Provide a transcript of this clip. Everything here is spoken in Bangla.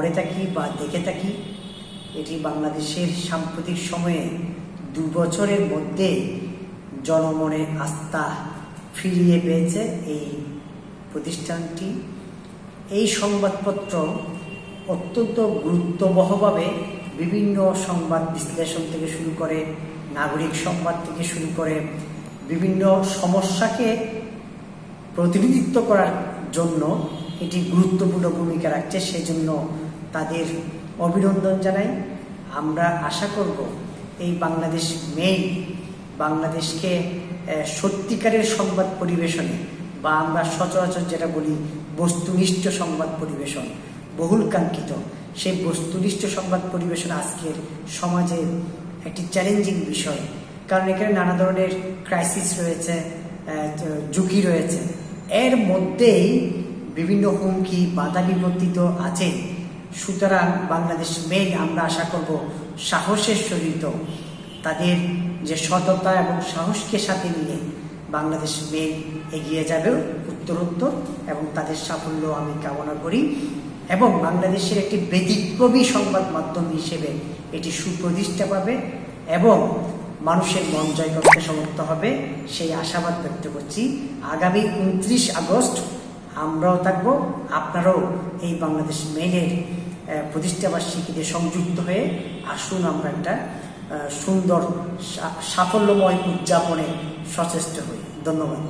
পড়ে থাকি বা দেখে থাকি, এটি বাংলাদেশের সাম্প্রতিক সময়ে 2 বছরের মধ্যে জনমনে আস্থা ফিরিয়ে পেয়েছে এই প্রতিষ্ঠানটি। এই সংবাদপত্র অত্যন্ত গুরুত্ববহভাবে বিভিন্ন সংবাদ বিশ্লেষণ থেকে শুরু করে, নাগরিক সংবাদ থেকে শুরু করে বিভিন্ন সমস্যাকে প্রতিনিধিত্ব করার জন্য এটি গুরুত্বপূর্ণ ভূমিকা রাখছে। সেই জন্য তাদের অভিনন্দন জানাই। আমরা আশা করব এই বাংলাদেশ মেইল বাংলাদেশকে সত্যিকারের সংবাদ পরিবেশনে, বা আমরা সচরাচর যেটা বলি বস্তুনিষ্ঠ সংবাদ পরিবেশন, বহুল কাঙ্ক্ষিত সেই বস্তুনিষ্ঠ সংবাদ পরিবেশন আজকের সমাজে একটি চ্যালেঞ্জিং বিষয়। কারণ এখানে নানা ধরনের ক্রাইসিস রয়েছে, ঝুঁকি রয়েছে, এর মধ্যেই বিভিন্ন হুমকি বাধা বিপত্তি তো আছে। সুতরাং বাংলাদেশ মেইল আমরা আশা করব সাহসের সহিত তাদের যে সততা এবং সাহসকে সাথে নিয়ে বাংলাদেশ মেইল এগিয়ে যাবে উত্তরোত্তর, এবং তাদের সাফল্য আমি কামনা করি। এবং বাংলাদেশের একটি ব্যতিক্রমী সংবাদ মাধ্যম হিসেবে এটি সুপ্রতিষ্ঠা পাবে এবং মানুষের মন জয় করতে সমর্থ হবে, সেই আশাবাদ ব্যক্ত করছি। আগামী 29 আগস্ট আমরাও থাকবো, আপনারাও এই বাংলাদেশ মেইলের প্রতিষ্ঠাবার্ষিকীতে সংযুক্ত হয়ে আসুন আমরা একটা সুন্দর সাফল্যময় উদযাপনে সচেষ্ট হই। ধন্যবাদ।